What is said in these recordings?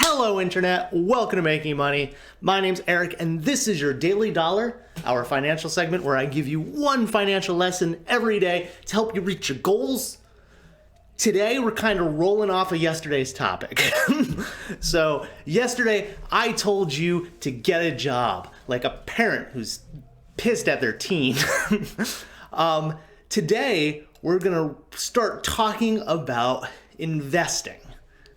Hello Internet, welcome to Making Money. My name's Eric and this is your Daily Dollar, our financial segment where I give you one financial lesson every day to help you reach your goals. Today we're kind of rolling off of yesterday's topic. So yesterday I told you to get a job, like a parent who's pissed at their teen. Today we're gonna start talking about investing.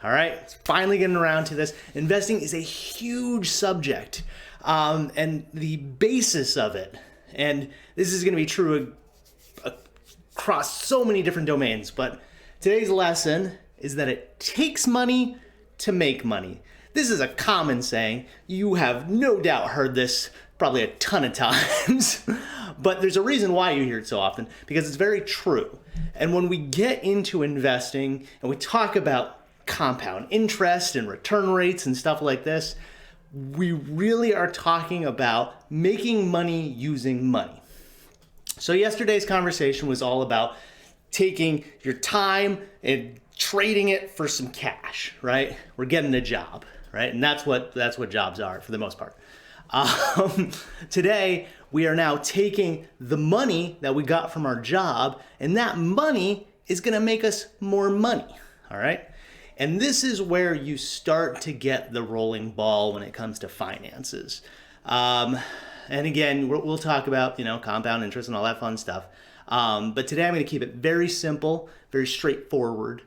All right, finally getting around to this. Investing is a huge subject, and the basis of it, and this is going to be true across so many different domains, but today's lesson is that it takes money to make money. This is a common saying. You have no doubt heard this probably a ton of times, but there's a reason why you hear it so often, because it's very true. And when we get into investing and we talk about compound interest and return rates and stuff like this, we really are talking about making money using money. So yesterday's conversation was all about taking your time and trading it for some cash, right? We're getting a job, right? And that's what jobs are for the most part. Today, we are now taking the money that we got from our job, and that money is going to make us more money, all right? And this is where you start to get the rolling ball when it comes to finances. And again, we'll talk about, compound interest and all that fun stuff. But today I'm going to keep it very simple, very straightforward.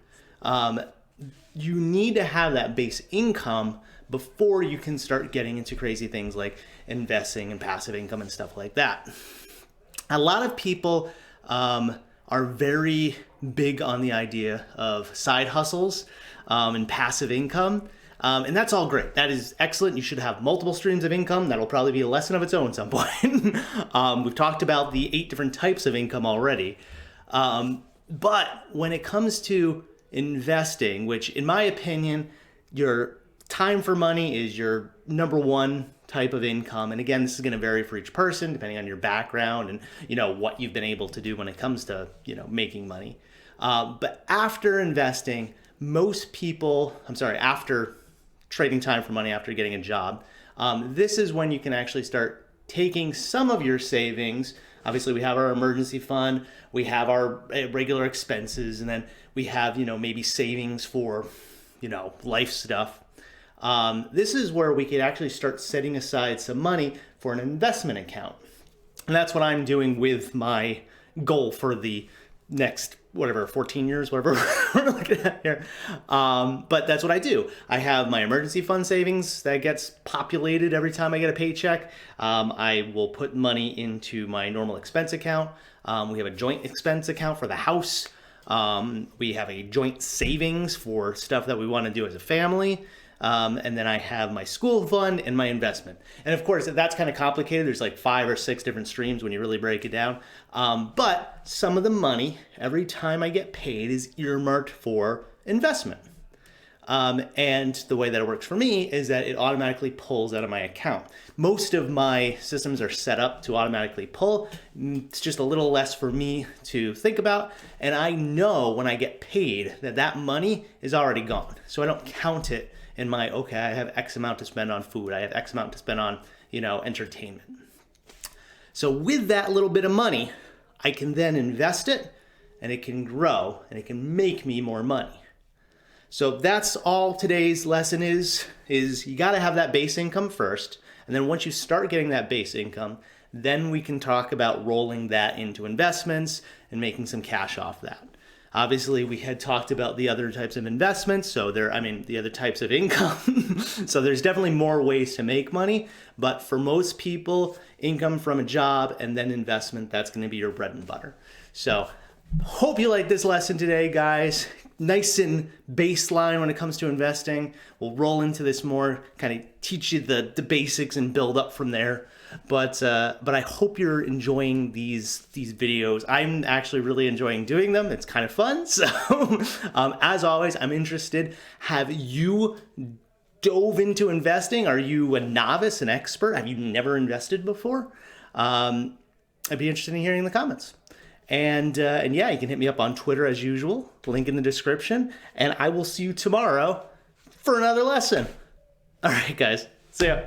You need to have that base income before you can start getting into crazy things like investing and passive income and stuff like that. A lot of people are very big on the idea of side hustles and passive income. And that's all great. That is excellent. You should have multiple streams of income. That'll probably be a lesson of its own at some point. We've talked about the 8 different types of income already. But when it comes to investing, which in my opinion, your time for money is your number one type of income. And again, this is going to vary for each person depending on your background and, what you've been able to do when it comes to, making money. But after investing, after trading time for money after getting a job, this is when you can actually start taking some of your savings. Obviously, we have our emergency fund, we have our regular expenses, and then we have, maybe savings for, life stuff. This is where we can actually start setting aside some money for an investment account. And that's what I'm doing with my goal for the next 14 years, whatever we're looking at here. But that's what I do. I have my emergency fund savings that gets populated every time I get a paycheck. I will put money into my normal expense account. We have a joint expense account for the house. We have a joint savings for stuff that we want to do as a family. And then I have my school fund and my investment. And of course, that's kind of complicated. There's like 5 or 6 different streams when you really break it down. But some of the money, every time I get paid, is earmarked for investment. And the way that it works for me is that it automatically pulls out of my account. Most of my systems are set up to automatically pull. It's just a little less for me to think about. And I know when I get paid that money is already gone. So I don't count it in my, I have X amount to spend on food. I have X amount to spend on, entertainment. So with that little bit of money, I can then invest it and it can grow and it can make me more money. So that's all today's lesson is you got to have that base income first. And then once you start getting that base income, then we can talk about rolling that into investments and making some cash off that. Obviously, we had talked about the other types of investments, the other types of income. So there's definitely more ways to make money. But for most people, income from a job and then investment, that's going to be your bread and butter. So hope you like this lesson today, guys. Nice and baseline when it comes to investing. We'll roll into this more, kind of teach you the basics and build up from there. But I hope you're enjoying these videos. I'm actually really enjoying doing them. It's kind of fun. So as always, I'm interested. Have you dove into investing? Are you a novice, an expert? Have you never invested before? I'd be interested in hearing in the comments. And yeah, you can hit me up on Twitter as usual. Link in the description. And I will see you tomorrow for another lesson. All right, guys. See ya.